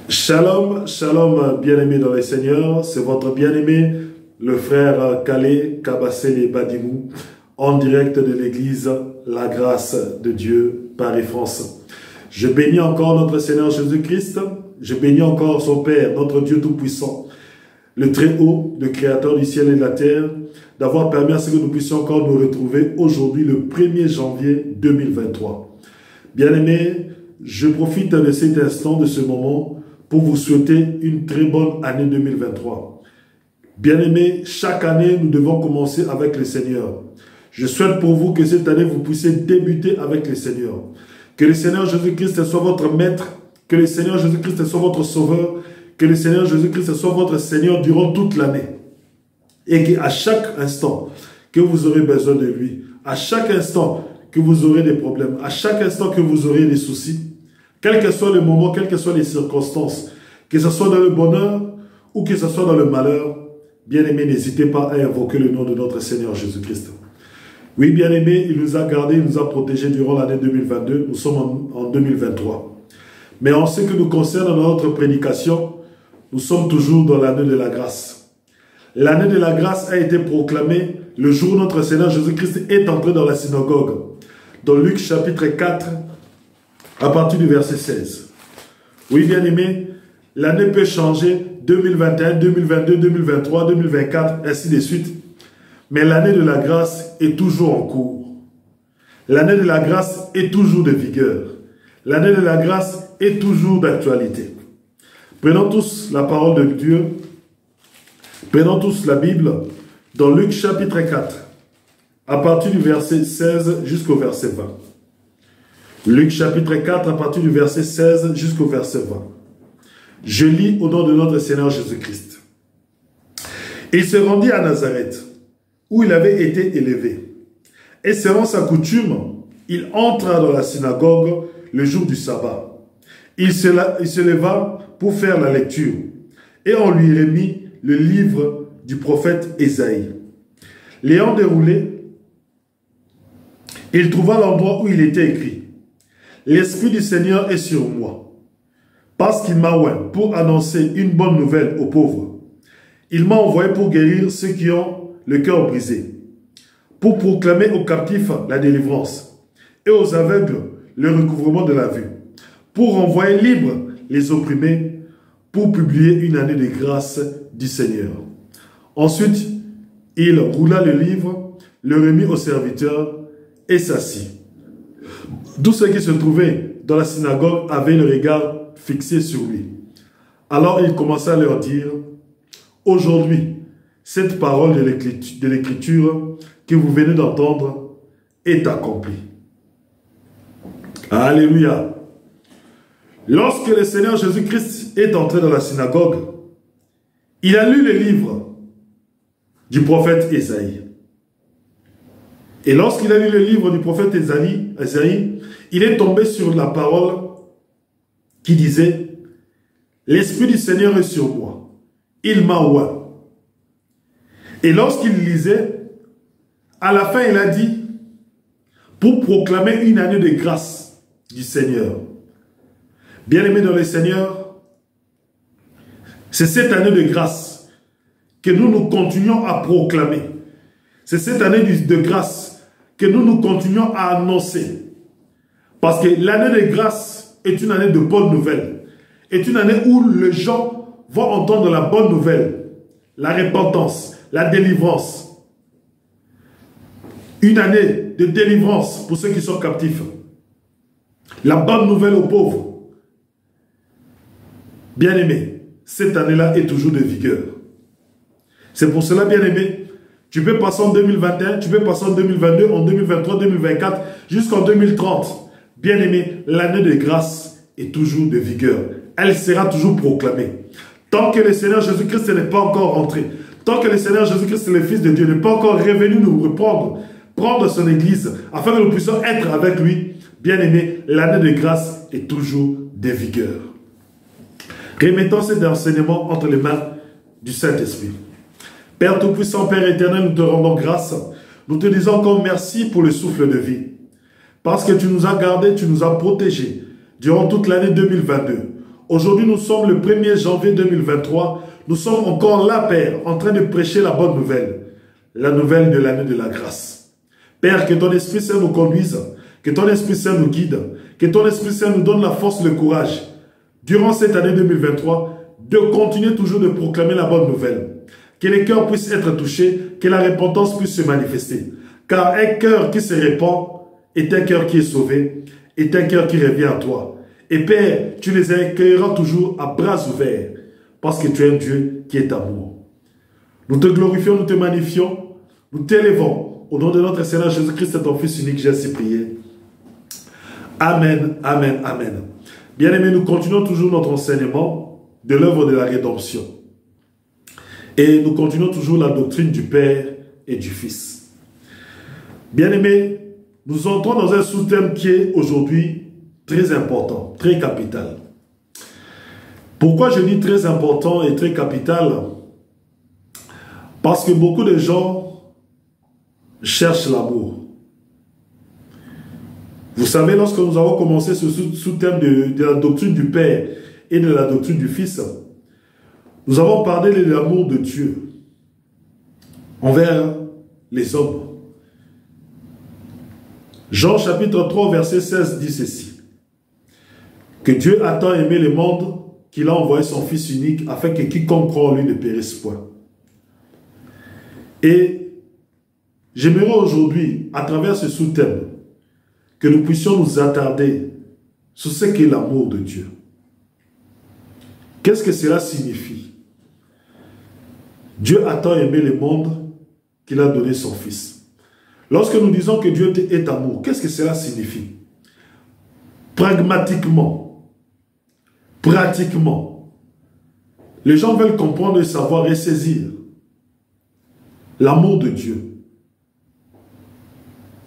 Shalom, shalom, bien-aimés dans les Seigneurs. C'est votre bien-aimé, le frère Kale Kabasele Badimou, en direct de l'église La Grâce de Dieu, Paris-France. Je bénis encore notre Seigneur Jésus-Christ. Je bénis encore son Père, notre Dieu Tout-Puissant, le Très-Haut, le Créateur du ciel et de la terre, d'avoir permis à ce que nous puissions encore nous retrouver aujourd'hui, le 1er janvier 2023. Bien-aimés, je profite de cet instant, de ce moment, pour vous souhaiter une très bonne année 2023. Bien-aimés, chaque année, nous devons commencer avec le Seigneur. Je souhaite pour vous que cette année, vous puissiez débuter avec le Seigneur. Que le Seigneur Jésus-Christ soit votre maître, que le Seigneur Jésus-Christ soit votre sauveur, que le Seigneur Jésus-Christ soit votre Seigneur durant toute l'année. Et qu'à chaque instant que vous aurez besoin de lui, à chaque instant que vous aurez des problèmes, à chaque instant que vous aurez des soucis, quel que soit le moment, quelles que soient les circonstances, que ce soit dans le bonheur ou que ce soit dans le malheur, bien-aimés, n'hésitez pas à invoquer le nom de notre Seigneur Jésus-Christ. Oui, bien-aimés, il nous a gardés, il nous a protégés durant l'année 2022. Nous sommes en 2023. Mais en ce qui nous concerne dans notre prédication, nous sommes toujours dans l'année de la grâce. L'année de la grâce a été proclamée le jour où notre Seigneur Jésus-Christ est entré dans la synagogue. Dans Luc chapitre 4, à partir du verset 16. Oui, bien-aimés, l'année peut changer, 2021, 2022, 2023, 2024, ainsi de suite. Mais l'année de la grâce est toujours en cours. L'année de la grâce est toujours de vigueur. L'année de la grâce est toujours d'actualité. Prenons tous la parole de Dieu. Prenons tous la Bible dans Luc chapitre 4, à partir du verset 16 jusqu'au verset 20. Luc chapitre 4, à partir du verset 16 jusqu'au verset 20. Je lis au nom de notre Seigneur Jésus-Christ. Il se rendit à Nazareth, où il avait été élevé. Et selon sa coutume, il entra dans la synagogue le jour du sabbat. Il se leva pour faire la lecture, et on lui remit le livre du prophète Ésaïe. L'ayant déroulé, il trouva l'endroit où il était écrit: L'Esprit du Seigneur est sur moi, parce qu'il m'a oint pour annoncer une bonne nouvelle aux pauvres. Il m'a envoyé pour guérir ceux qui ont le cœur brisé, pour proclamer aux captifs la délivrance, et aux aveugles le recouvrement de la vue, pour renvoyer libres les opprimés, pour publier une année de grâce du Seigneur. Ensuite, il roula le livre, le remit au serviteur et s'assit. Tous ceux qui se trouvaient dans la synagogue avaient le regard fixé sur lui. Alors il commença à leur dire: Aujourd'hui, cette parole de l'Écriture que vous venez d'entendre est accomplie. Alléluia. Lorsque le Seigneur Jésus-Christ est entré dans la synagogue, il a lu le livre du prophète Ésaïe. Et lorsqu'il a lu le livre du prophète Ésaïe, il est tombé sur la parole qui disait: L'Esprit du Seigneur est sur moi, il m'a oint. Et lorsqu'il lisait, à la fin il a dit: pour proclamer une année de grâce du Seigneur. Bien-aimés dans le Seigneur, c'est cette année de grâce que nous continuons à proclamer. C'est cette année de grâce que nous continuons à annoncer. Parce que l'année de grâce est une année de bonnes nouvelles. Est une année où les gens vont entendre la bonne nouvelle, la repentance, la délivrance. Une année de délivrance pour ceux qui sont captifs. La bonne nouvelle aux pauvres. Bien-aimés, cette année-là est toujours de vigueur. C'est pour cela, bien-aimés, tu peux passer en 2021, tu peux passer en 2022, en 2023, 2024, jusqu'en 2030. Bien-aimés, l'année de grâce est toujours de vigueur. Elle sera toujours proclamée. Tant que le Seigneur Jésus-Christ n'est pas encore rentré, tant que le Seigneur Jésus-Christ, le Fils de Dieu, n'est pas encore revenu nous reprendre, prendre son église, afin que nous puissions être avec lui, bien-aimés, l'année de grâce est toujours de vigueur. Remettons cet enseignement entre les mains du Saint-Esprit. Père Tout-Puissant, Père éternel, nous te rendons grâce. Nous te disons encore merci pour le souffle de vie. Parce que tu nous as gardés, tu nous as protégés durant toute l'année 2022. Aujourd'hui, nous sommes le 1er janvier 2023. Nous sommes encore là, Père, en train de prêcher la bonne nouvelle. La nouvelle de l'année de la grâce. Père, que ton Esprit Saint nous conduise, que ton Esprit Saint nous guide, que ton Esprit Saint nous donne la force, le courage, durant cette année 2023, de continuer toujours de proclamer la bonne nouvelle. Que les cœurs puissent être touchés, que la repentance puisse se manifester. Car un cœur qui se répand est un cœur qui est sauvé, est un cœur qui revient à toi. Et Père, tu les accueilleras toujours à bras ouverts, parce que tu es un Dieu qui est amour. Nous te glorifions, nous te magnifions, nous t'élevons. Au nom de notre Seigneur Jésus-Christ, ton Fils unique, j'ai ainsi prié. Amen, amen, amen. Bien-aimés, nous continuons toujours notre enseignement de l'œuvre de la rédemption. Et nous continuons toujours la doctrine du Père et du Fils. Bien-aimés, nous entrons dans un sous-thème qui est aujourd'hui très important, très capital. Pourquoi je dis très important et très capital? Parce que beaucoup de gens cherchent l'amour. Vous savez, lorsque nous avons commencé ce sous-thème de la doctrine du Père et de la doctrine du Fils, nous avons parlé de l'amour de Dieu envers les hommes. Jean chapitre 3 verset 16 dit ceci: que Dieu a tant aimé le monde qu'il a envoyé son Fils unique afin que quiconque croit en lui ne périsse point. Et j'aimerais aujourd'hui, à travers ce sous-thème, que nous puissions nous attarder sur ce qu'est l'amour de Dieu. Qu'est-ce que cela signifie? Dieu a tant aimé le monde qu'il a donné son Fils. Lorsque nous disons que Dieu est amour, qu'est-ce que cela signifie? Pragmatiquement, pratiquement, les gens veulent comprendre et savoir et saisir l'amour de Dieu.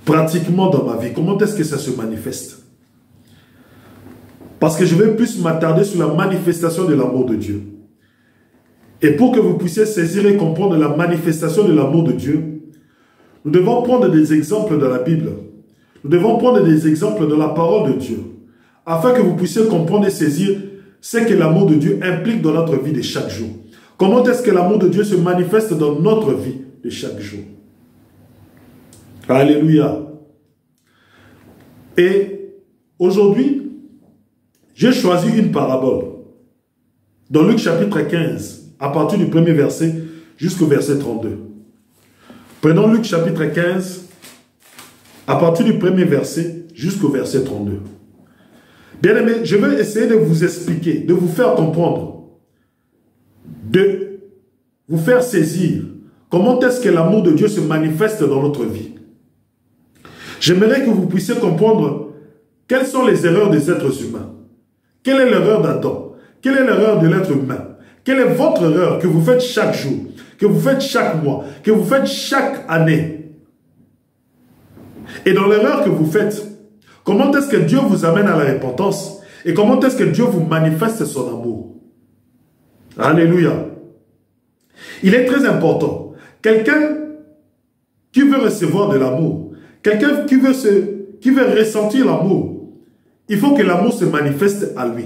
Pratiquement dans ma vie, comment est-ce que ça se manifeste? Parce que je vais plus m'attarder sur la manifestation de l'amour de Dieu. Et pour que vous puissiez saisir et comprendre la manifestation de l'amour de Dieu, nous devons prendre des exemples de la Bible. Nous devons prendre des exemples de la parole de Dieu, afin que vous puissiez comprendre et saisir ce que l'amour de Dieu implique dans notre vie de chaque jour. Comment est-ce que l'amour de Dieu se manifeste dans notre vie de chaque jour? Alléluia. Et aujourd'hui, j'ai choisi une parabole dans Luc chapitre 15, à partir du premier verset jusqu'au verset 32. Prenons Luc chapitre 15, à partir du premier verset jusqu'au verset 32. Bien aimé, je vais essayer de vous expliquer, de vous faire comprendre, de vous faire saisir comment est-ce que l'amour de Dieu se manifeste dans notre vie. J'aimerais que vous puissiez comprendre quelles sont les erreurs des êtres humains. Quelle est l'erreur d'Adam? Quelle est l'erreur de l'être humain? Quelle est votre erreur que vous faites chaque jour, que vous faites chaque mois, que vous faites chaque année? Et dans l'erreur que vous faites, comment est-ce que Dieu vous amène à la repentance? Et comment est-ce que Dieu vous manifeste son amour? Alléluia. Il est très important. Quelqu'un qui veut recevoir de l'amour, quelqu'un qui veut ressentir l'amour, il faut que l'amour se manifeste à lui.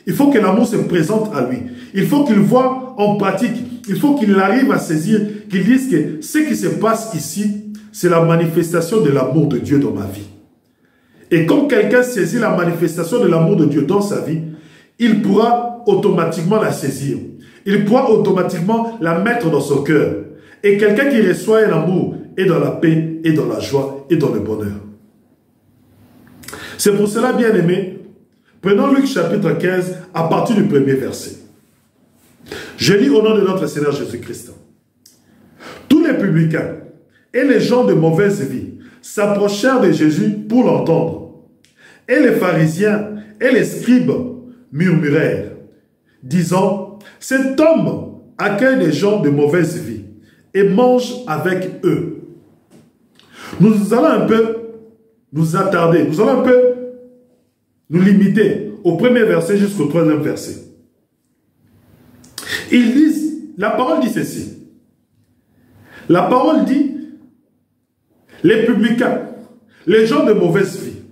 Il faut que l'amour se présente à lui. Il faut qu'il voit en pratique. Il faut qu'il arrive à saisir, qu'il dise que ce qui se passe ici, c'est la manifestation de l'amour de Dieu dans ma vie. Et quand quelqu'un saisit la manifestation de l'amour de Dieu dans sa vie, il pourra automatiquement la saisir. Il pourra automatiquement la mettre dans son cœur. Et quelqu'un qui reçoit un amour est dans la paix, est dans la joie, et dans le bonheur. C'est pour cela, bien aimé, prenons Luc chapitre 15 à partir du premier verset. Je lis au nom de notre Seigneur Jésus-Christ. Tous les publicains et les gens de mauvaise vie s'approchèrent de Jésus pour l'entendre. Et les pharisiens et les scribes murmurèrent, disant, « Cet homme accueille des gens de mauvaise vie et mange avec eux. » Nous allons un peu nous attarder, nous allons un peu nous limiter au premier verset jusqu'au troisième verset. Ils disent, la parole dit ceci. La parole dit, les publicains, les gens de mauvaise vie,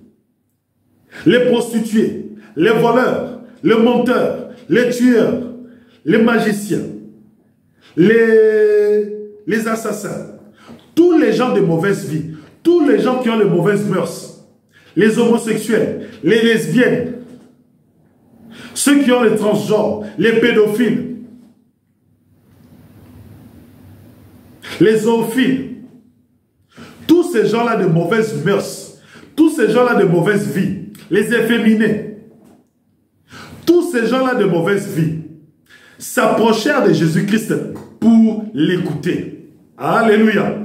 les prostituées, les voleurs, les menteurs, les tueurs, les magiciens, les assassins, tous les gens de mauvaise vie, tous les gens qui ont les mauvaises mœurs, les homosexuels, les lesbiennes, ceux qui ont les transgenres, les pédophiles, les zoophiles, tous ces gens-là de mauvaises mœurs, tous ces gens-là de mauvaise vie, les efféminés, tous ces gens-là de mauvaise vie s'approchèrent de Jésus-Christ pour l'écouter. Alléluia.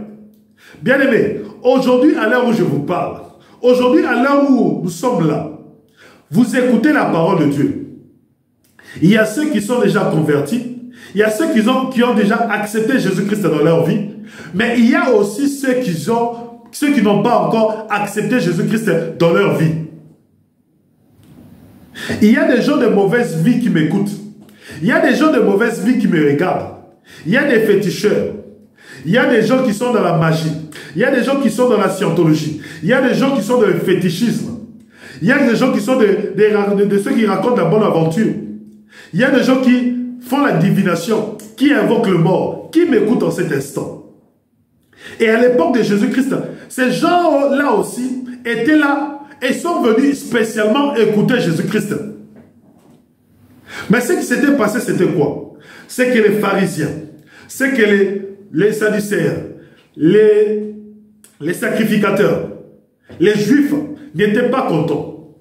Bien-aimés, aujourd'hui, à l'heure où je vous parle, aujourd'hui, à l'heure où nous sommes là, vous écoutez la parole de Dieu. Il y a ceux qui sont déjà convertis, il y a ceux qui ont déjà accepté Jésus-Christ dans leur vie, mais il y a aussi ceux qui n'ont pas encore accepté Jésus-Christ dans leur vie. Il y a des gens de mauvaise vie qui m'écoutent. Il y a des gens de mauvaise vie qui me regardent. Il y a des féticheurs. Il y a des gens qui sont dans la magie. Il y a des gens qui sont dans la scientologie. Il y a des gens qui sont dans le fétichisme. Il y a des gens qui sont de ceux qui racontent la bonne aventure. Il y a des gens qui font la divination, qui invoquent le mort, qui m'écoutent en cet instant. Et à l'époque de Jésus-Christ, ces gens-là aussi étaient là et sont venus spécialement écouter Jésus-Christ. Mais ce qui s'était passé, c'était quoi? C'est que les pharisiens, c'est que les sadducéens, les sacrificateurs, les juifs n'étaient pas contents.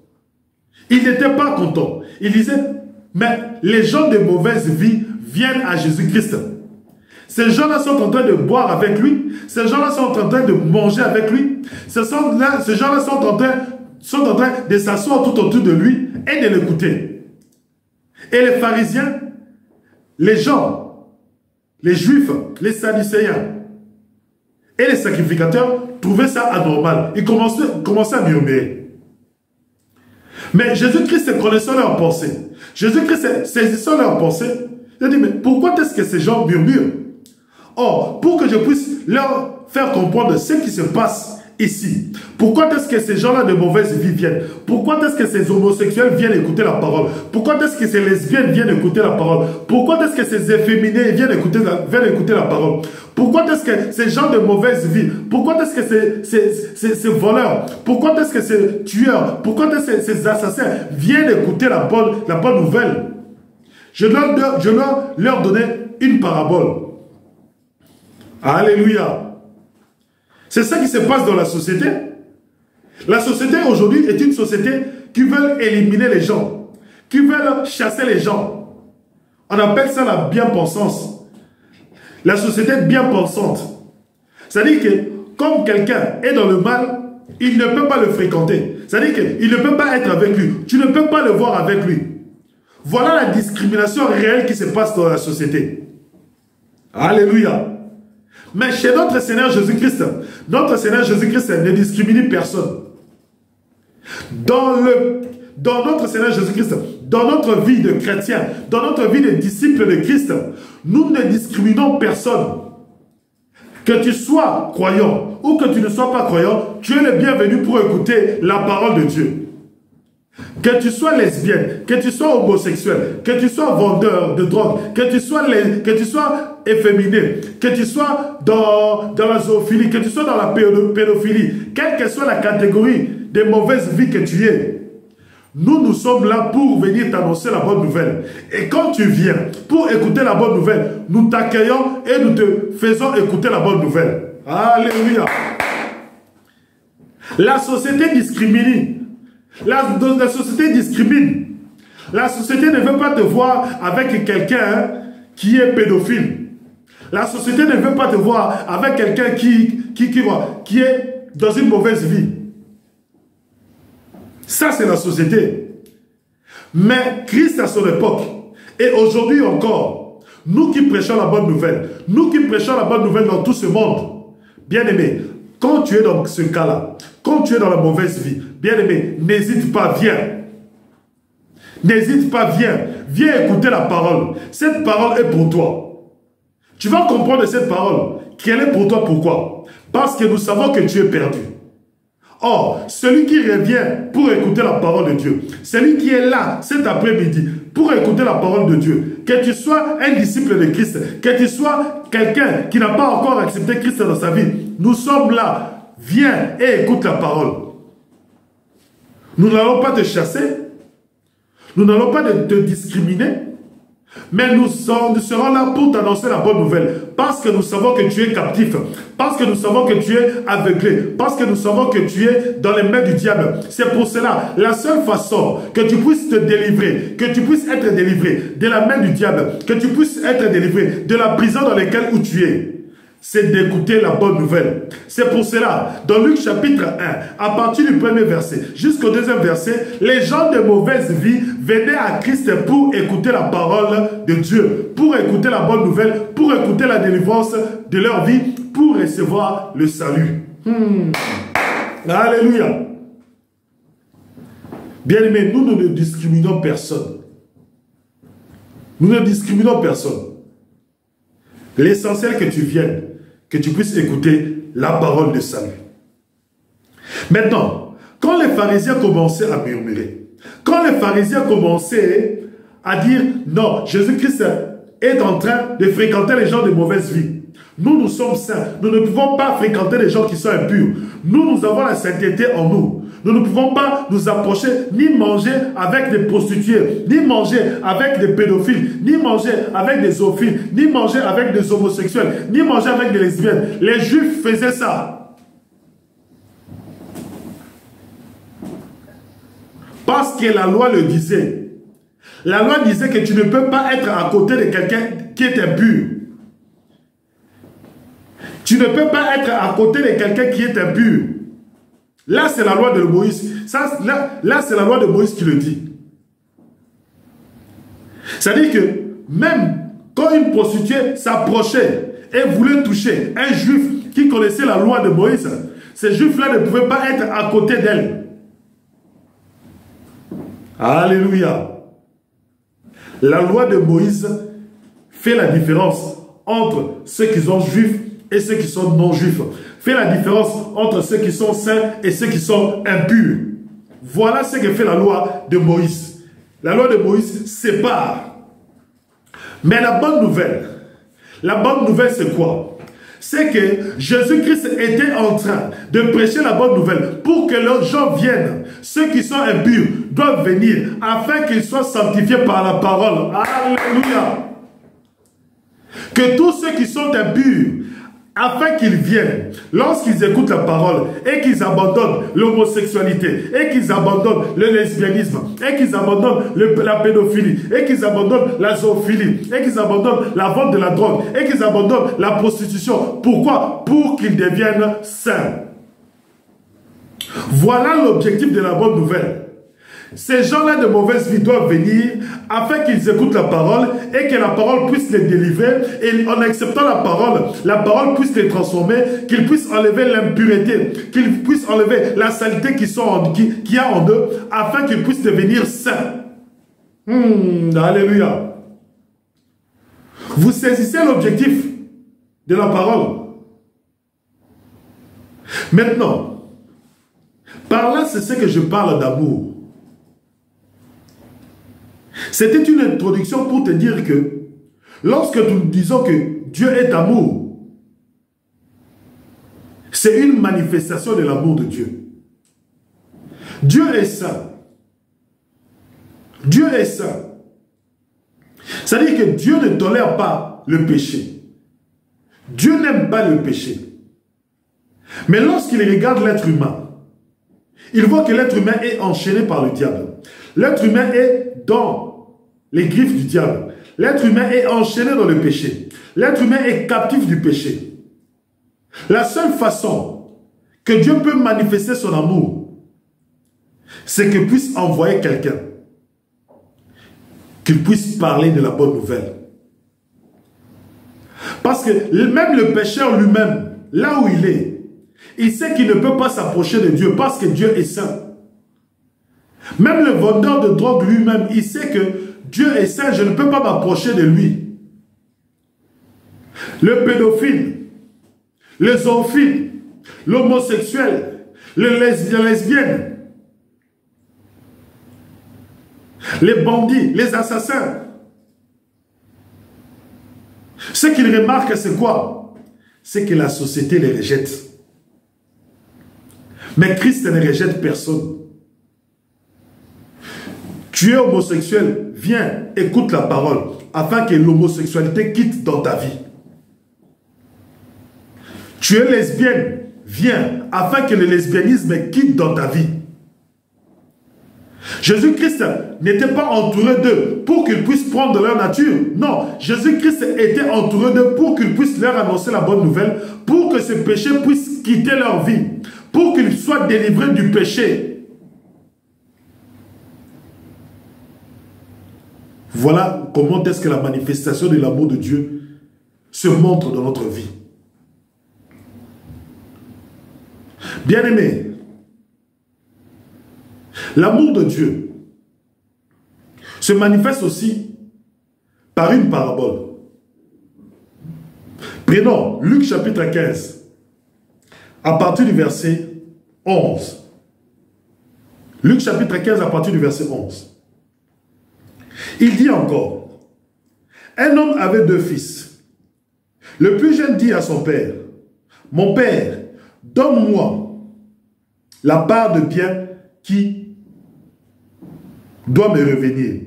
Ils n'étaient pas contents. Ils disaient, mais les gens de mauvaise vie viennent à Jésus-Christ. Ces gens-là sont en train de boire avec lui. Ces gens-là sont en train de manger avec lui. Ces gens-là sont en train de s'asseoir tout autour de lui et de l'écouter. Et les pharisiens, les gens, les juifs, les sadducéens et les sacrificateurs trouvaient ça anormal. Ils commençaient à murmurer. Mais Jésus-Christ connaissant leurs pensées, Jésus-Christ saisissant leurs pensées, il a dit, mais pourquoi est-ce que ces gens murmurent? Or, pour que je puisse leur faire comprendre ce qui se passe ici, pourquoi est-ce que ces gens-là de mauvaise vie viennent? Pourquoi est-ce que ces homosexuels viennent écouter la parole? Pourquoi est-ce que ces lesbiennes viennent écouter la parole? Pourquoi est-ce que ces efféminés viennent écouter la parole? Pourquoi est-ce que ces gens de mauvaise vie, pourquoi est-ce que ces voleurs, pourquoi est-ce que ces tueurs, pourquoi est-ce que ces assassins viennent écouter la bonne nouvelle? Je leur donnais une parabole. Alléluia. C'est ça qui se passe dans la société. La société aujourd'hui est une société qui veut éliminer les gens, qui veut chasser les gens. On appelle ça la bien-pensance. La société bien-pensante. C'est-à-dire que comme quelqu'un est dans le mal, il ne peut pas le fréquenter. C'est-à-dire qu'il ne peut pas être avec lui. Tu ne peux pas le voir avec lui. Voilà la discrimination réelle qui se passe dans la société. Alléluia. Mais chez notre Seigneur Jésus-Christ ne discrimine personne. Dans notre Seigneur Jésus-Christ, dans notre vie de chrétien, dans notre vie de disciples de Christ, nous ne discriminons personne. Que tu sois croyant ou que tu ne sois pas croyant, tu es le bienvenu pour écouter la parole de Dieu. Que tu sois lesbienne, que tu sois homosexuel, que tu sois vendeur de drogue, que tu sois efféminé, que tu sois dans la zoophilie, que tu sois dans la pédophilie, quelle que soit la catégorie de mauvaise vie que tu es, nous sommes là pour venir t'annoncer la bonne nouvelle. Et quand tu viens pour écouter la bonne nouvelle, nous t'accueillons et nous te faisons écouter la bonne nouvelle. Alléluia. La société discrimine. La société discrimine. La société ne veut pas te voir avec quelqu'un qui est pédophile. La société ne veut pas te voir avec quelqu'un qui est dans une mauvaise vie. Ça, c'est la société. Mais Christ à son époque, et aujourd'hui encore, nous qui prêchons la bonne nouvelle, nous qui prêchons la bonne nouvelle dans tout ce monde, bien aimé, quand tu es dans ce cas-là, quand tu es dans la mauvaise vie, bien aimé, n'hésite pas, viens. N'hésite pas, viens. Viens écouter la parole. Cette parole est pour toi. Tu vas comprendre cette parole, qu'elle est pour toi. Pourquoi? Parce que nous savons que tu es perdu. Or, celui qui revient pour écouter la parole de Dieu, celui qui est là cet après-midi pour écouter la parole de Dieu, que tu sois un disciple de Christ, que tu sois quelqu'un qui n'a pas encore accepté Christ dans sa vie, nous sommes là. Viens et écoute la parole. Nous n'allons pas te chasser, nous n'allons pas te discriminer, mais nous serons là pour t'annoncer la bonne nouvelle. Parce que nous savons que tu es captif. Parce que nous savons que tu es aveuglé. Parce que nous savons que tu es dans les mains du diable. C'est pour cela, la seule façon que tu puisses te délivrer, que tu puisses être délivré de la main du diable, que tu puisses être délivré de la prison dans laquelle où tu es, c'est d'écouter la bonne nouvelle. C'est pour cela, dans Luc chapitre 1, à partir du premier verset jusqu'au deuxième verset, les gens de mauvaise vie venaient à Christ pour écouter la parole de Dieu, pour écouter la bonne nouvelle, pour écouter la délivrance de leur vie, pour recevoir le salut. Alléluia. Bien-aimés, nous ne discriminons personne. Nous ne discriminons personne. L'essentiel que tu viennes, que tu puisses écouter la parole de salut. Maintenant, quand les pharisiens commençaient à murmurer, quand les pharisiens commençaient à dire non, Jésus-Christ est en train de fréquenter les gens de mauvaise vie. Nous sommes saints. Nous ne pouvons pas fréquenter les gens qui sont impurs. Nous avons la sainteté en nous. Nous ne pouvons pas nous approcher, ni manger avec des prostituées, ni manger avec des pédophiles, ni manger avec des zoophiles, ni manger avec des homosexuels, ni manger avec des lesbiennes. Les Juifs faisaient ça. Parce que la loi le disait. La loi disait que tu ne peux pas être à côté de quelqu'un qui est impur. Tu ne peux pas être à côté de quelqu'un qui est impur. Là, c'est la loi de Moïse. Là c'est la loi de Moïse qui le dit. C'est-à-dire que même quand une prostituée s'approchait et voulait toucher un juif qui connaissait la loi de Moïse, ces juifs-là ne pouvaient pas être à côté d'elle. Alléluia. La loi de Moïse fait la différence entre ceux qui sont juifs et ceux qui sont non-juifs. Fait la différence entre ceux qui sont saints et ceux qui sont impurs. Voilà ce que fait la loi de Moïse. La loi de Moïse sépare. Mais la bonne nouvelle c'est quoi? C'est que Jésus-Christ était en train de prêcher la bonne nouvelle pour que les gens viennent. Ceux qui sont impurs doivent venir afin qu'ils soient sanctifiés par la parole. Alléluia. Que tous ceux qui sont impurs, afin qu'ils viennent, lorsqu'ils écoutent la parole et qu'ils abandonnent l'homosexualité, et qu'ils abandonnent le lesbianisme, et qu'ils abandonnent la pédophilie, et qu'ils abandonnent la zoophilie, et qu'ils abandonnent la vente de la drogue, et qu'ils abandonnent la prostitution. Pourquoi? Pour qu'ils deviennent saints. Voilà l'objectif de la bonne nouvelle. Ces gens-là de mauvaise vie doivent venir afin qu'ils écoutent la parole et que la parole puisse les délivrer et en acceptant la parole puisse les transformer, qu'ils puissent enlever l'impureté, qu'ils puissent enlever la saleté qu'il y a en eux afin qu'ils puissent devenir saints. Alléluia. Vous saisissez l'objectif de la parole. Maintenant, par là, c'est ce que je parle d'amour. C'était une introduction pour te dire que lorsque nous disons que Dieu est amour, c'est une manifestation de l'amour de Dieu. Dieu est saint. Dieu est saint. C'est-à-dire que Dieu ne tolère pas le péché. Dieu n'aime pas le péché. Mais lorsqu'il regarde l'être humain, il voit que l'être humain est enchaîné par le diable. L'être humain est dans les griffes du diable. L'être humain est enchaîné dans le péché. L'être humain est captif du péché. La seule façon que Dieu peut manifester son amour, c'est qu'il puisse envoyer quelqu'un, qu'il puisse parler de la bonne nouvelle. Parce que même le pécheur lui-même, là où il est, il sait qu'il ne peut pas s'approcher de Dieu parce que Dieu est saint. Même le vendeur de drogue lui-même, il sait que Dieu est saint, je ne peux pas m'approcher de lui. Le pédophile, le zoophile, l'homosexuel, les lesbiennes, les bandits, les assassins. Ce qu'ils remarquent, c'est quoi? C'est que la société les rejette. Mais Christ ne rejette personne. Tu es homosexuel, viens, écoute la parole, afin que l'homosexualité quitte dans ta vie. Tu es lesbienne, viens, afin que le lesbianisme quitte dans ta vie. Jésus-Christ n'était pas entouré d'eux pour qu'ils puissent prendre leur nature. Non, Jésus-Christ était entouré d'eux pour qu'ils puissent leur annoncer la bonne nouvelle, pour que ce péché puisse quitter leur vie, pour qu'ils soient délivrés du péché. Voilà comment est-ce que la manifestation de l'amour de Dieu se montre dans notre vie. Bien-aimés, l'amour de Dieu se manifeste aussi par une parabole. Prenons Luc chapitre 15, à partir du verset 11. Luc chapitre 15, à partir du verset 11. Il dit encore, un homme avait 2 fils. Le plus jeune dit à son père, mon père, donne-moi la part de bien qui doit me revenir.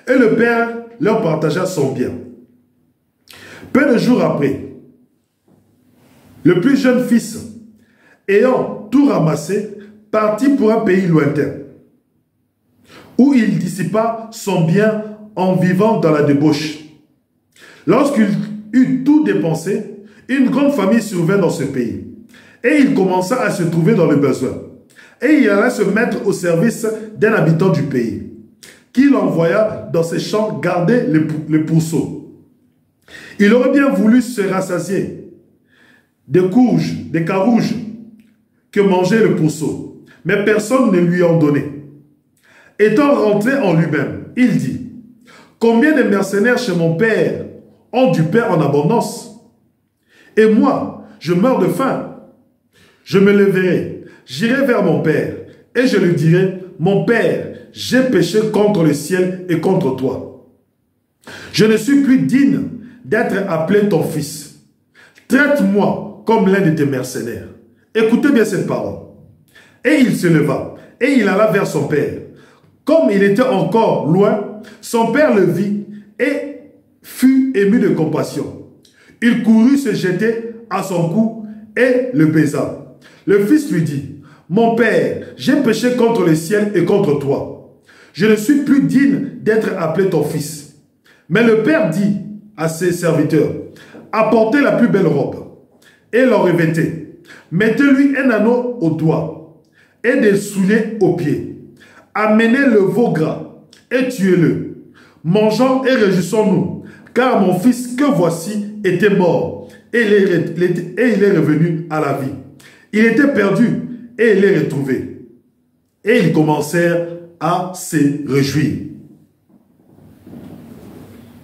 Et le père leur partagea son bien. Peu de jours après, le plus jeune fils, ayant tout ramassé, partit pour un pays lointain, où il dissipa son bien en vivant dans la débauche. Lorsqu'il eut tout dépensé, une grande famille survint dans ce pays. Et il commença à se trouver dans le besoin. Et il alla se mettre au service d'un habitant du pays, qu'il envoya dans ses champs garder les pourceaux. Il aurait bien voulu se rassasier des courges, des carouges que mangeait le pourceau, mais personne ne lui en donnait. Étant rentré en lui-même, il dit, combien de mercenaires chez mon père ont du pain en abondance? Et moi, je meurs de faim. Je me leverai, j'irai vers mon père, et je lui dirai, mon père, j'ai péché contre le ciel et contre toi. Je ne suis plus digne d'être appelé ton fils. Traite-moi comme l'un de tes mercenaires. Écoutez bien cette parole. Et il se leva, et il alla vers son père. Comme il était encore loin, son père le vit et fut ému de compassion. Il courut se jeter à son cou et le baisa. Le fils lui dit, mon père, j'ai péché contre le ciel et contre toi. Je ne suis plus digne d'être appelé ton fils. Mais le père dit à ses serviteurs, apportez la plus belle robe et l'en revêtez. Mettez-lui un anneau au doigt et des souliers aux pieds. Amenez le veau gras et tuez-le. Mangeons et réjouissons-nous, car mon fils que voici était mort et il est revenu à la vie. Il était perdu et il est retrouvé. Et ils commencèrent à se réjouir.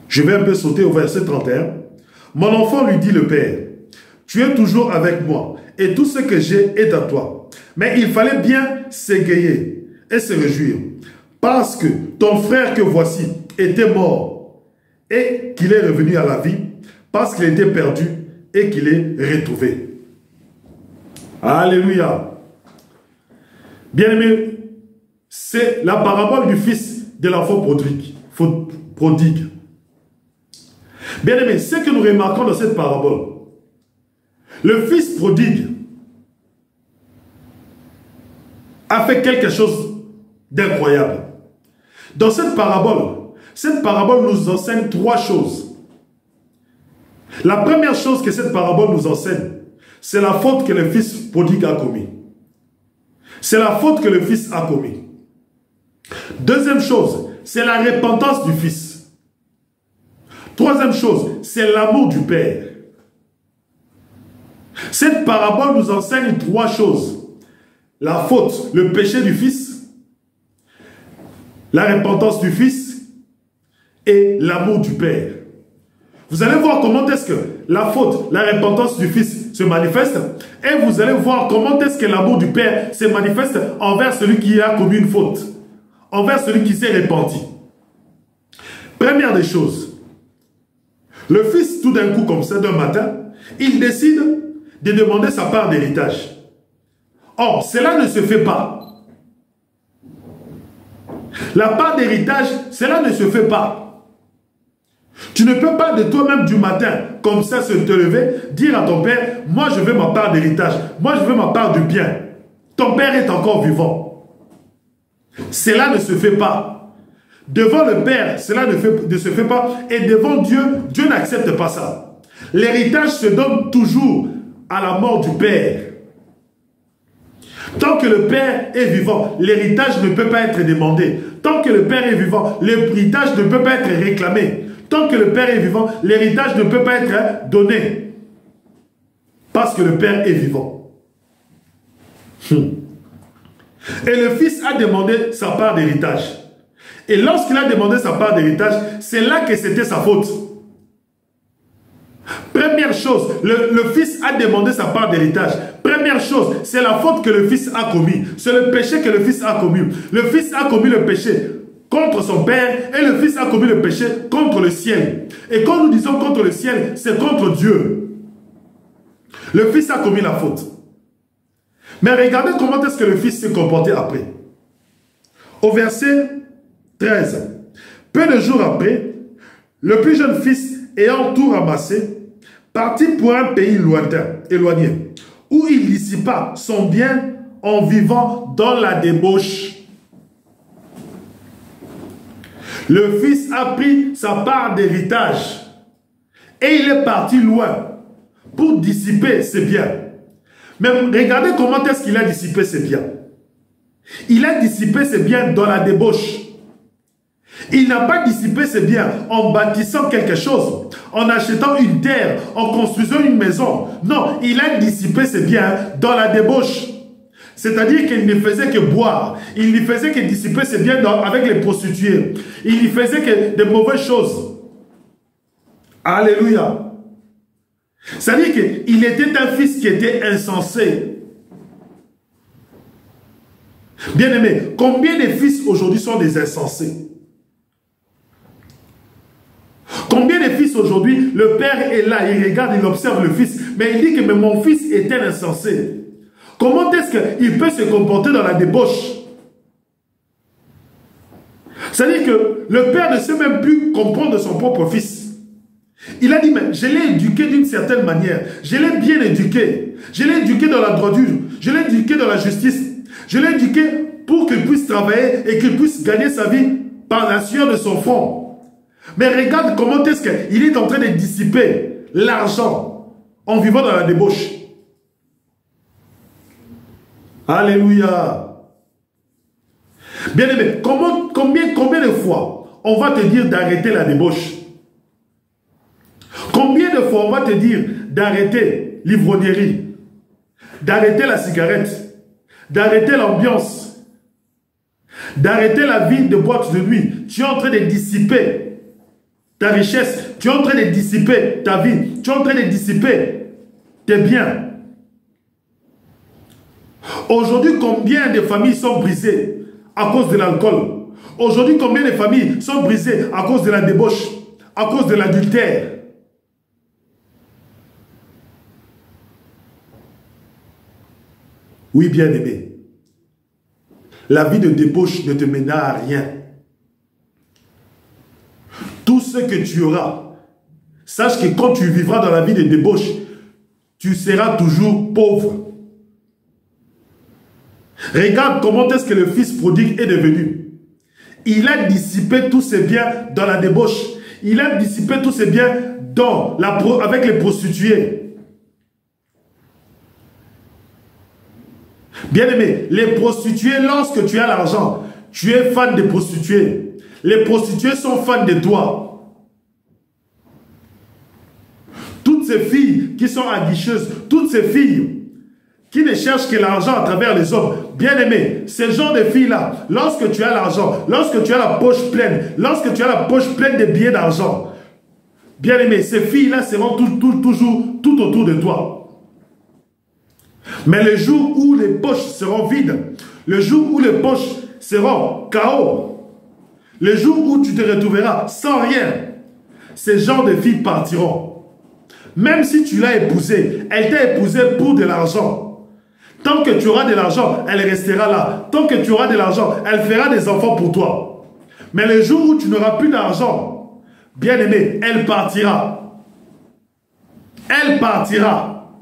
Je vais un peu sauter au verset 31. Mon enfant, lui dit le père, tu es toujours avec moi et tout ce que j'ai est à toi. Mais il fallait bien s'égayer et se réjouir, parce que ton frère que voici était mort et qu'il est revenu à la vie, parce qu'il était perdu et qu'il est retrouvé. Alléluia. Bien-aimé, c'est la parabole du fils de l'enfant prodigue. Bien-aimé, ce que nous remarquons dans cette parabole, le fils prodigue a fait quelque chose d'incroyable. Dans cette parabole nous enseigne 3 choses. La première chose que cette parabole nous enseigne, c'est la faute que le fils prodigue a commis. C'est la faute que le fils a commis. Deuxième chose, c'est la repentance du fils. Troisième chose, c'est l'amour du père. Cette parabole nous enseigne 3 choses. La faute, le péché du fils, la repentance du fils et l'amour du père. Vous allez voir comment est-ce que la faute, la repentance du Fils se manifeste. Et vous allez voir comment est-ce que l'amour du Père se manifeste envers celui qui a commis une faute. Envers celui qui s'est repenti. Première des choses. Le Fils, tout d'un coup, comme ça, d'un matin, il décide de demander sa part d'héritage. Or, cela ne se fait pas. La part d'héritage, cela ne se fait pas. Tu ne peux pas de toi-même du matin, comme ça, se te lever, dire à ton père, moi je veux ma part d'héritage, moi je veux ma part du bien. Ton père est encore vivant. Cela ne se fait pas. Devant le Père, cela ne se fait pas. Et devant Dieu, Dieu n'accepte pas ça. L'héritage se donne toujours à la mort du Père. Tant que le Père est vivant, l'héritage ne peut pas être demandé. Tant que le Père est vivant, l'héritage ne peut pas être réclamé. Tant que le Père est vivant, l'héritage ne peut pas être donné. Parce que le Père est vivant. Et le Fils a demandé sa part d'héritage. Et lorsqu'il a demandé sa part d'héritage, c'est là que c'était sa faute. Première chose, le Fils a demandé sa part d'héritage. Première chose, c'est la faute que le Fils a commis. C'est le péché que le Fils a commis. Le Fils a commis le péché contre son Père et le Fils a commis le péché contre le ciel. Et quand nous disons contre le ciel, c'est contre Dieu. Le Fils a commis la faute. Mais regardez comment est-ce que le Fils s'est comporté après. Au verset 13. Peu de jours après, le plus jeune fils, ayant tout ramassé, partit pour un pays lointain, éloigné, où il dissipa son bien en vivant dans la débauche. Le fils a pris sa part d'héritage et il est parti loin pour dissiper ses biens. Mais regardez comment est-ce qu'il a dissipé ses biens. Il a dissipé ses biens dans la débauche. Il n'a pas dissipé ses biens en bâtissant quelque chose, en achetant une terre, en construisant une maison. Non, il a dissipé ses biens dans la débauche. C'est-à-dire qu'il ne faisait que boire. Il ne faisait que dissiper ses biens avec les prostituées. Il ne faisait que de mauvaises choses. Alléluia. C'est-à-dire qu'il était un fils qui était insensé. Bien-aimé, combien de fils aujourd'hui sont des insensés? Combien de fils aujourd'hui, le père est là, il regarde, il observe le fils, mais il dit que mais mon fils est un insensé. Comment est-ce qu'il peut se comporter dans la débauche? C'est-à-dire que le père ne sait même plus comprendre son propre fils. Il a dit, mais je l'ai éduqué d'une certaine manière. Je l'ai bien éduqué. Je l'ai éduqué dans la droiture. Je l'ai éduqué dans la justice. Je l'ai éduqué pour qu'il puisse travailler et qu'il puisse gagner sa vie par la sueur de son front. Mais regarde comment est-ce qu'il est en train de dissiper l'argent en vivant dans la débauche. Alléluia. Bien-aimé, combien de fois on va te dire d'arrêter la débauche? Combien de fois on va te dire d'arrêter l'ivrognerie, d'arrêter la cigarette, d'arrêter l'ambiance, d'arrêter la vie de boîte de nuit? Tu es en train de dissiper ta richesse, tu es en train de dissiper ta vie, tu es en train de dissiper tes biens. Aujourd'hui, combien de familles sont brisées à cause de l'alcool? Aujourd'hui, combien de familles sont brisées à cause de la débauche, à cause de l'adultère? Oui, bien-aimé, la vie de débauche ne te mènera à rien. Tout ce que tu auras, sache que quand tu vivras dans la vie de débauche, tu seras toujours pauvre. Regarde comment est-ce que le fils prodigue est devenu. Il a dissipé tous ses biens dans la débauche. Il a dissipé tous ses biens avec les prostituées. Bien-aimé, les prostituées, lorsque tu as l'argent, tu es fan des prostituées. Les prostituées sont fans de toi. Toutes ces filles qui sont aguicheuses, toutes ces filles qui ne cherchent que l'argent à travers les hommes, bien-aimés, ces genre de filles-là, lorsque tu as l'argent, lorsque tu as la poche pleine, lorsque tu as la poche pleine de billets d'argent, Bien-aimé, ces filles-là seront toujours tout autour de toi. Mais le jour où les poches seront vides, le jour où les poches seront chaos, le jour où tu te retrouveras sans rien, ces genres de filles partiront. Même si tu l'as épousée, elle t'a épousé pour de l'argent. Tant que tu auras de l'argent, elle restera là. Tant que tu auras de l'argent, elle fera des enfants pour toi. Mais le jour où tu n'auras plus d'argent, bien-aimé, elle partira. Elle partira.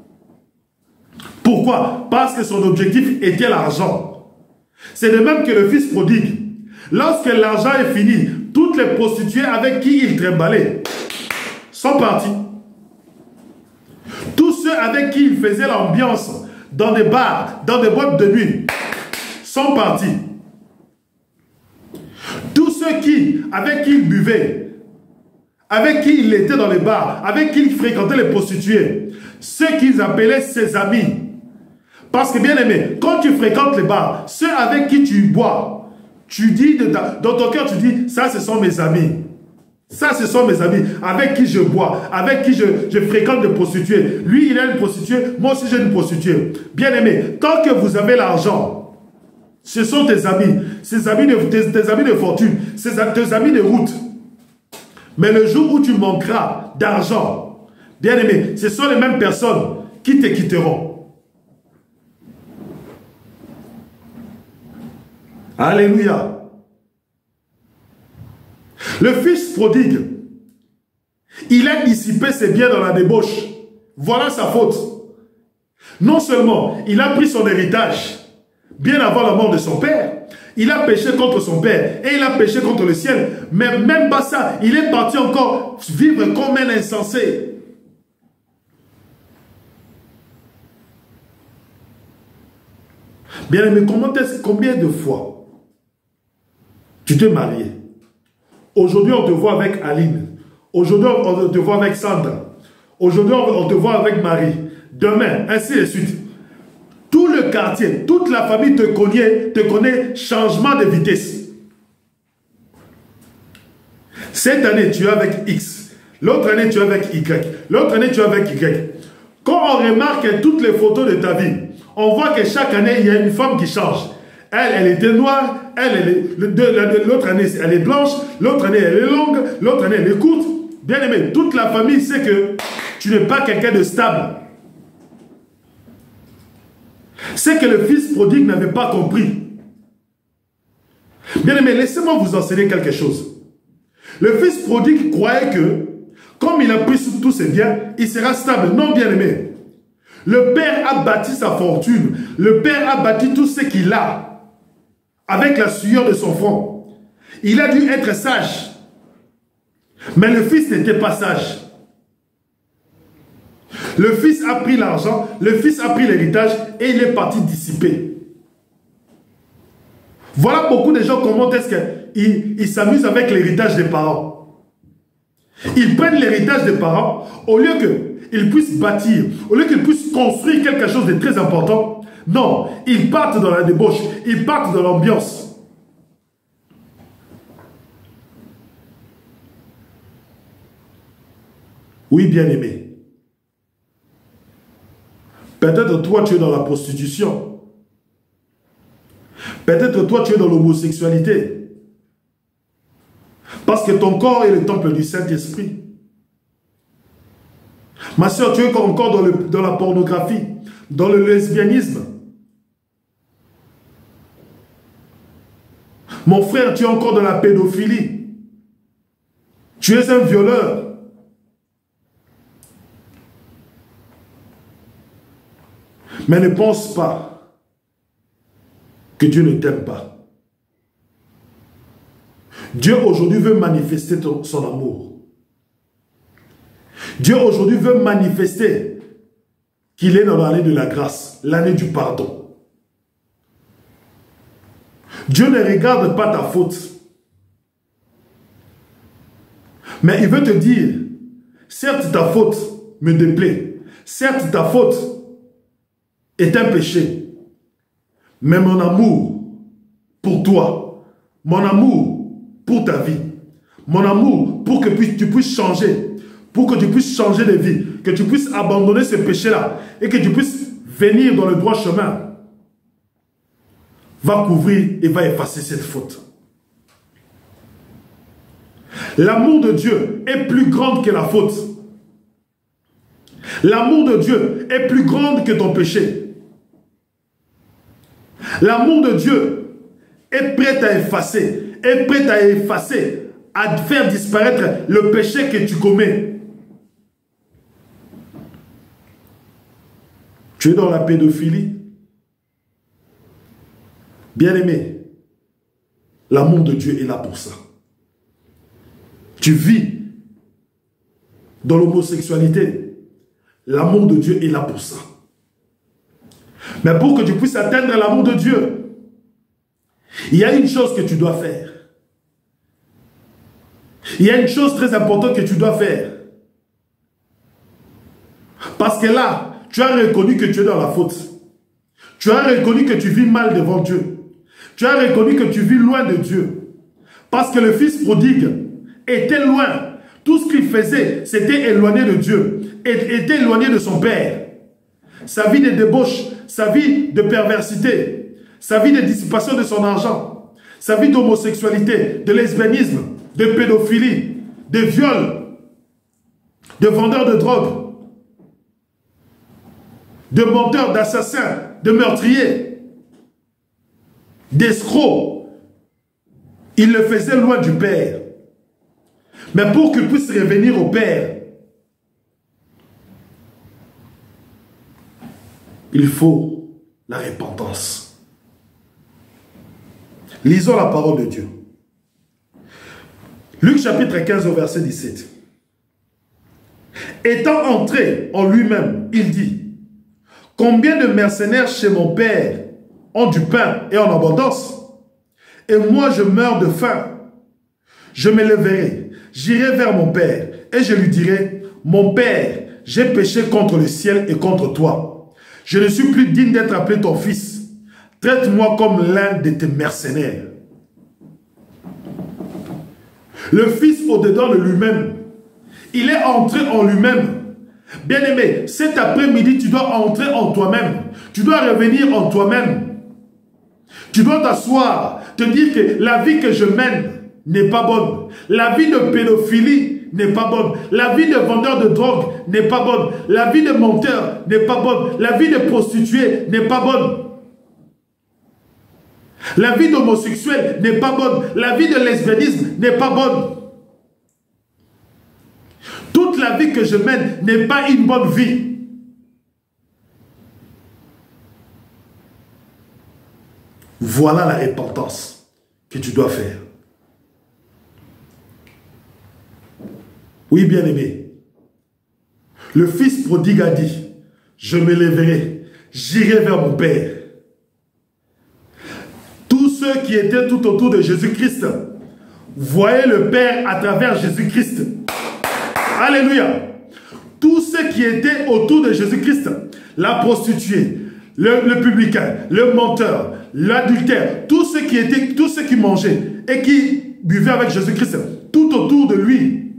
Pourquoi? Parce que son objectif était l'argent. C'est de même que le fils prodigue. Lorsque l'argent est fini, toutes les prostituées avec qui il trimballait sont partis. Tous ceux avec qui il faisait l'ambiance dans des bars, dans des boîtes de nuit, sont partis. Tous ceux avec qui il buvait, avec qui il était dans les bars, avec qui il fréquentait les prostituées, ceux qu'ils appelaient ses amis. Parce que bien aimé, quand tu fréquentes les bars, ceux avec qui tu bois, tu dis dans ton cœur, tu dis, ça ce sont mes amis. Ça ce sont mes amis, avec qui je bois, avec qui je fréquente des prostituées. Lui il a une prostituée, moi aussi j'ai une prostituée. Bien aimé, tant que vous avez l'argent, ce sont tes amis, tes amis de fortune, tes amis de route. Mais le jour où tu manqueras d'argent, bien aimé, ce sont les mêmes personnes qui te quitteront. Alléluia. Le fils prodigue, il a dissipé ses biens dans la débauche. Voilà sa faute. Non seulement il a pris son héritage bien avant la mort de son père, il a péché contre son père et il a péché contre le ciel, mais même pas ça, il est parti encore vivre comme un insensé. Bien aimé, combien de fois tu t'es marié? Aujourd'hui, on te voit avec Aline. Aujourd'hui, on te voit avec Sandra. Aujourd'hui, on te voit avec Marie. Demain, ainsi de suite. Tout le quartier, toute la famille te connaît changement de vitesse. Cette année, tu es avec X. L'autre année, tu es avec Y. L'autre année, tu es avec Y. Quand on remarque toutes les photos de ta vie, on voit que chaque année, il y a une femme qui change. Elle était noire, l'autre année, elle est blanche, l'autre année, elle est longue, l'autre année, elle est courte. Bien aimé, toute la famille sait que tu n'es pas quelqu'un de stable. C'est que le fils prodigue n'avait pas compris. Bien aimé, laissez-moi vous enseigner quelque chose. Le fils prodigue croyait que, comme il a pris tous ses biens, il sera stable. Non, bien aimé. Le père a bâti sa fortune. Le père a bâti tout ce qu'il a. Avec la sueur de son front. Il a dû être sage. Mais le fils n'était pas sage. Le fils a pris l'argent, le fils a pris l'héritage et il est parti dissiper. Voilà beaucoup de gens comment est-ce qu'ils s'amusent avec l'héritage des parents. Ils prennent l'héritage des parents au lieu qu'ils puissent bâtir, au lieu qu'ils puissent construire quelque chose de très important. Non, ils partent dans la débauche, ils partent dans l'ambiance. Oui, bien-aimé. Peut-être toi, tu es dans la prostitution. Peut-être toi, tu es dans l'homosexualité. Parce que ton corps est le temple du Saint-Esprit. Ma soeur, tu es encore dans la pornographie, dans le lesbianisme. Mon frère, tu es encore dans la pédophilie. Tu es un violeur. Mais ne pense pas que Dieu ne t'aime pas. Dieu aujourd'hui veut manifester son amour. Dieu aujourd'hui veut manifester qu'il est dans l'année de la grâce, l'année du pardon. Dieu ne regarde pas ta faute. Mais il veut te dire, certes ta faute me déplaît, certes ta faute est un péché, mais mon amour pour toi, mon amour pour ta vie, mon amour pour que tu puisses changer, pour que tu puisses changer de vie, que tu puisses abandonner ce péché-là et que tu puisses venir dans le droit chemin, va couvrir et va effacer cette faute. L'amour de Dieu est plus grand que la faute. L'amour de Dieu est plus grand que ton péché. L'amour de Dieu est prêt à effacer, à faire disparaître le péché que tu commets. Tu es dans la pédophilie. Bien-aimé, l'amour de Dieu est là pour ça. Tu vis dans l'homosexualité. L'amour de Dieu est là pour ça. Mais pour que tu puisses atteindre l'amour de Dieu, il y a une chose que tu dois faire. Il y a une chose très importante que tu dois faire. Parce que là, tu as reconnu que tu es dans la faute. Tu as reconnu que tu vis mal devant Dieu. Tu as reconnu que tu vis loin de Dieu. Parce que le fils prodigue était loin. Tout ce qu'il faisait, c'était éloigné de Dieu. Était éloigné de son père. Sa vie de débauche, sa vie de perversité, sa vie de dissipation de son argent, sa vie d'homosexualité, de lesbianisme, de pédophilie, de viol, de vendeur de drogue, de menteur, d'assassin, de meurtrier, d'escroc. Il le faisait loin du Père. Mais pour qu'il puisse revenir au Père, il faut la repentance. Lisons la parole de Dieu. Luc chapitre 15 au verset 17. Étant entré en lui-même, il dit: combien de mercenaires chez mon père ont du pain et en abondance, et moi je meurs de faim. Je me lèverai, j'irai vers mon père, et je lui dirai: mon père, j'ai péché contre le ciel et contre toi. Je ne suis plus digne d'être appelé ton fils. Traite-moi comme l'un de tes mercenaires. Le fils au-dedans de lui-même, il est entré en lui-même. Bien-aimé, cet après-midi, tu dois entrer en toi-même. Tu dois revenir en toi-même. Tu dois t'asseoir, te dire que la vie que je mène n'est pas bonne. La vie de pédophilie n'est pas bonne. La vie de vendeur de drogue n'est pas bonne. La vie de menteur n'est pas bonne. La vie de prostituée n'est pas bonne. La vie d'homosexuel n'est pas bonne. La vie de lesbianisme n'est pas bonne. Toute la vie que je mène n'est pas une bonne vie. Voilà la repentance que tu dois faire. Oui, bien-aimé. Le fils prodigue a dit: je me lèverai, j'irai vers mon père. Tous ceux qui étaient tout autour de Jésus-Christ voyaient le Père à travers Jésus-Christ. Alléluia. Tous ceux qui étaient autour de Jésus-Christ, la prostituée, le publicain, le menteur, l'adultère, tous ceux qui mangeaient et qui buvaient avec Jésus-Christ, tout autour de lui,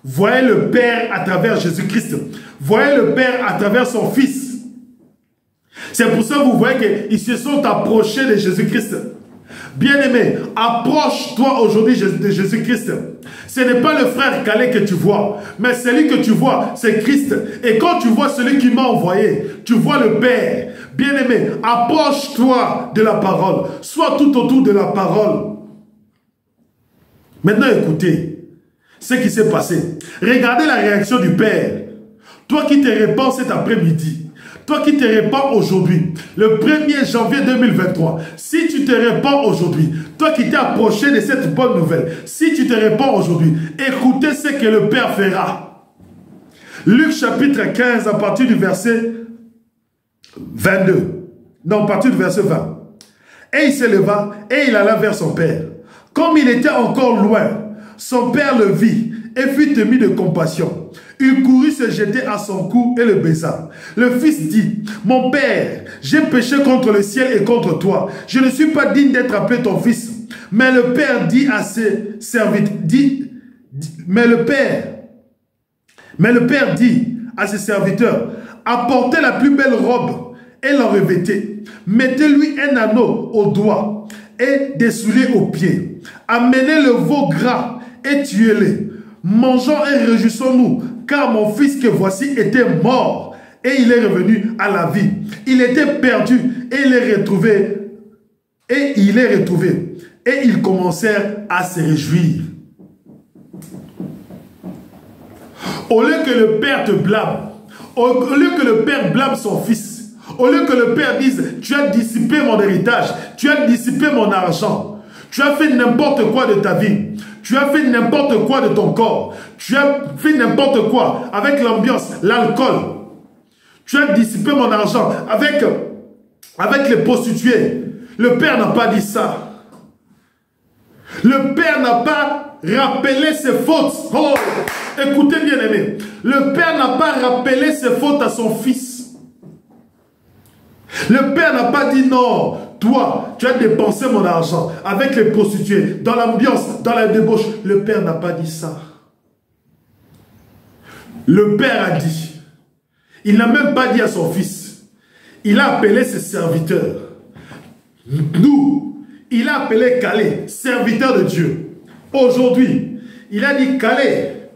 voyaient le Père à travers Jésus-Christ, voyaient le Père à travers son Fils. C'est pour ça que vous voyez qu'ils se sont approchés de Jésus-Christ. Bien-aimé, approche-toi aujourd'hui de Jésus-Christ. Ce n'est pas le frère Calais que tu vois, mais celui que tu vois, c'est Christ. Et quand tu vois celui qui m'a envoyé, tu vois le Père. Bien-aimé, approche-toi de la parole. Sois tout autour de la parole. Maintenant, écoutez ce qui s'est passé. Regardez la réaction du Père. Toi qui te répands cet après-midi, toi qui te répands aujourd'hui, le 1er janvier 2023, si tu te répands aujourd'hui, toi qui t'es approché de cette bonne nouvelle, si tu te répands aujourd'hui, écoutez ce que le Père fera. Luc chapitre 15, à partir du verset 22. Non, à partir du verset 20. Et il se leva et il alla vers son père. Comme il était encore loin, son père le vit et fut ému de compassion. Il courut se jeter à son cou et le baisa. Le fils dit: mon père, j'ai péché contre le ciel et contre toi. Je ne suis pas digne d'être appelé ton fils. Mais le père dit à ses serviteurs, mais le père Mais le père dit à ses serviteurs, apportez la plus belle robe et l'en revêtez. Mettez-lui un anneau au doigt et des souliers aux pieds. Amenez le veau gras et tuez-les. Mangeons et réjouissons-nous, car mon fils que voici était mort et il est revenu à la vie. Il était perdu et il est retrouvé. Et ils commencèrent à se réjouir. Au lieu que le père te blâme, au lieu que le père blâme son fils, au lieu que le père dise, tu as dissipé mon héritage, tu as dissipé mon argent, tu as fait n'importe quoi de ta vie, tu as fait n'importe quoi de ton corps, tu as fait n'importe quoi avec l'ambiance, l'alcool, tu as dissipé mon argent avec les prostituées. Le père n'a pas dit ça. Le père n'a pas rappelé ses fautes. Oh, écoutez bien aimé. Le père n'a pas rappelé ses fautes à son fils. Le père n'a pas dit non. Toi, tu as dépensé mon argent avec les prostituées, dans l'ambiance, dans la débauche. Le père n'a pas dit ça. Le père a dit. Il n'a même pas dit à son fils. Il a appelé ses serviteurs. Nous, il a appelé Calais, serviteur de Dieu. Aujourd'hui, il a dit Calais,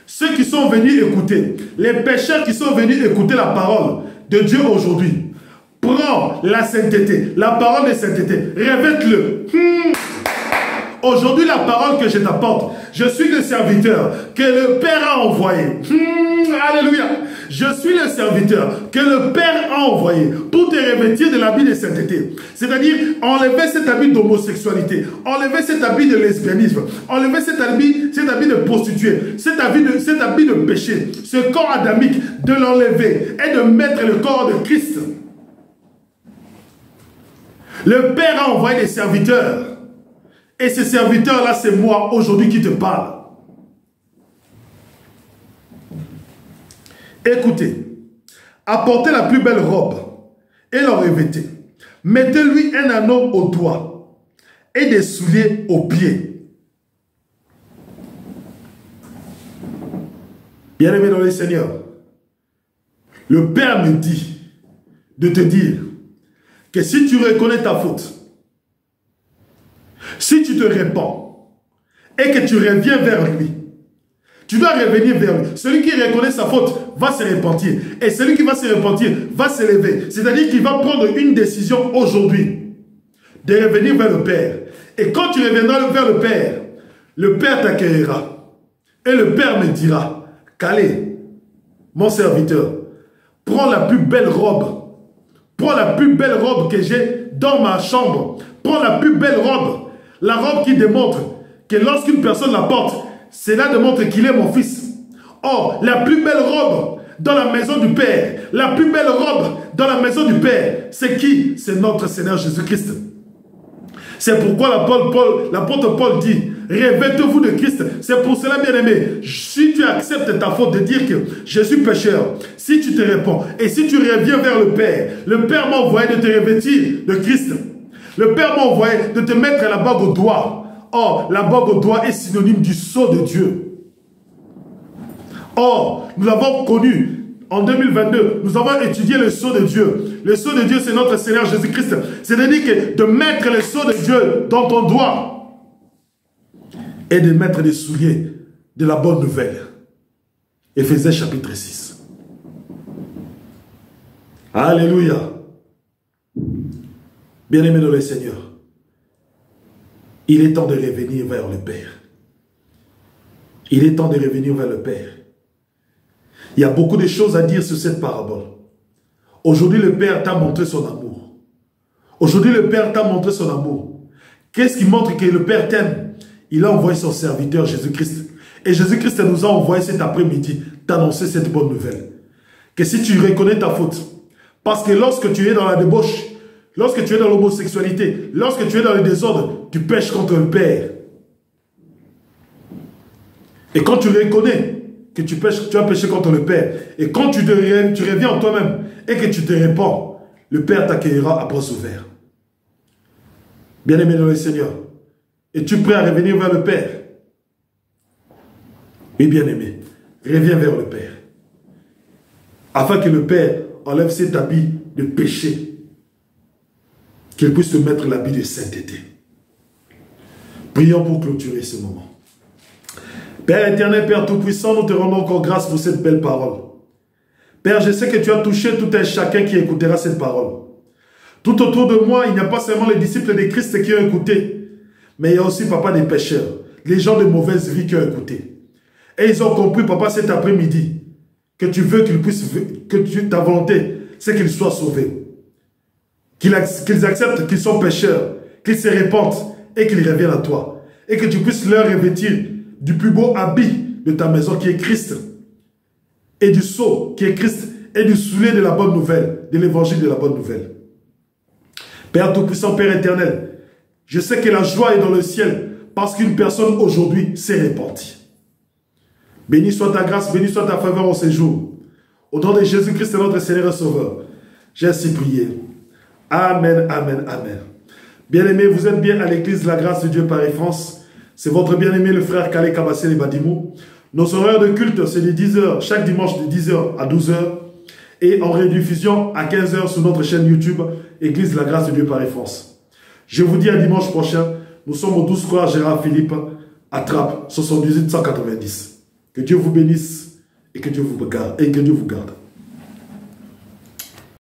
ceux qui sont venus écouter, les pécheurs qui sont venus écouter la parole de Dieu aujourd'hui, prends la sainteté, la parole de sainteté, revête-le. Aujourd'hui, la parole que je t'apporte, je suis le serviteur que le Père a envoyé. Alléluia. Je suis le serviteur que le Père a envoyé pour te revêtir de l'habit de sainteté. C'est-à-dire enlever cet habit d'homosexualité, enlever cet habit de lesbianisme, enlever cet habit de prostituée, cet habit de péché, ce corps adamique, de l'enlever et de mettre le corps de Christ. Le Père a envoyé des serviteurs. Et ces serviteurs-là, c'est moi aujourd'hui qui te parle. Écoutez, apportez la plus belle robe et l'en revêtez. Mettez-lui un anneau au doigt et des souliers aux pieds. Bien-aimé dans le Seigneur, le Père me dit de te dire que si tu reconnais ta faute, si tu te répands et que tu reviens vers lui, tu dois revenir vers lui. Celui qui reconnaît sa faute va se repentir. Et celui qui va se repentir va se lever. C'est-à-dire qu'il va prendre une décision aujourd'hui de revenir vers le Père. Et quand tu reviendras vers le Père t'accueillera. Et le Père me dira, Calais, mon serviteur, prends la plus belle robe. Prends la plus belle robe que j'ai dans ma chambre. Prends la plus belle robe. La robe qui démontre que lorsqu'une personne la porte, cela démontre qu'il est mon fils. Or, la plus belle robe dans la maison du Père, la plus belle robe dans la maison du Père, c'est qui? C'est notre Seigneur Jésus-Christ. C'est pourquoi l'apôtre Paul dit, revêtez-vous de Christ. C'est pour cela, bien-aimé, si tu acceptes ta faute de dire que je suis pécheur, si tu te réponds et si tu reviens vers le Père m'a envoyé de te revêtir de Christ. Le Père m'a envoyé de te mettre la bague au doigt. Or, la bague au doigt est synonyme du sceau de Dieu. Or, nous l'avons connu en 2022. Nous avons étudié le sceau de Dieu. Le sceau de Dieu, c'est notre Seigneur Jésus-Christ. C'est-à-dire que de mettre le sceau de Dieu dans ton doigt et de mettre les souliers de la bonne nouvelle. Éphésiens chapitre 6. Alléluia. Bien-aimé dans le Seigneur, il est temps de revenir vers le Père. Il est temps de revenir vers le Père. Il y a beaucoup de choses à dire sur cette parabole. Aujourd'hui, le Père t'a montré son amour. Aujourd'hui, le Père t'a montré son amour. Qu'est-ce qui montre que le Père t'aime? Il a envoyé son serviteur Jésus-Christ. Et Jésus-Christ nous a envoyé cet après-midi t'annoncer cette bonne nouvelle. Que si tu reconnais ta faute, parce que lorsque tu es dans la débauche, lorsque tu es dans l'homosexualité, lorsque tu es dans le désordre, tu pèches contre le Père. Et quand tu reconnais que tu as péché contre le Père, et quand tu reviens en toi-même et que tu te répands, le Père t'accueillera à bras ouverts. Bien-aimé dans le Seigneur, es-tu prêt à revenir vers le Père? Oui, bien-aimé, reviens vers le Père. Afin que le Père enlève cet habit de péché, qu'il puisse te mettre l'habit de sainteté. Prions pour clôturer ce moment. Père éternel, Père tout-puissant, nous te rendons encore grâce pour cette belle parole. Père, je sais que tu as touché tout un chacun qui écoutera cette parole. Tout autour de moi, il n'y a pas seulement les disciples de Christ qui ont écouté, mais il y a aussi, papa, des pécheurs, les gens de mauvaise vie qui ont écouté. Et ils ont compris, papa, cet après-midi, que tu veux qu'ils puissent, ta volonté, c'est qu'ils soient sauvés. Qu'ils acceptent qu'ils sont pécheurs, qu'ils se répandent et qu'ils reviennent à toi. Et que tu puisses leur revêtir du plus beau habit de ta maison qui est Christ. Et du sceau qui est Christ. Et du soulier de la bonne nouvelle, de l'évangile de la bonne nouvelle. Père Tout-Puissant, Père éternel, je sais que la joie est dans le ciel parce qu'une personne aujourd'hui s'est répandue. Béni soit ta grâce, béni soit ta faveur au séjour. Au nom de Jésus-Christ, notre Seigneur et Sauveur, j'ai ainsi prié. Amen, amen, amen. Bien-aimés, vous êtes bien à l'église La Grâce de Dieu Paris-France. C'est votre bien-aimé, le frère Kale Kabassele Badimou. Nos horaires de culte, c'est de 10h, chaque dimanche de 10h à 12h. Et en rediffusion à 15h sur notre chaîne YouTube, Église La Grâce de Dieu Paris-France. Je vous dis à dimanche prochain. Nous sommes au 12 Croix Gérard Philippe, à Trappes, 78 190. Que Dieu vous bénisse et que Dieu vous garde.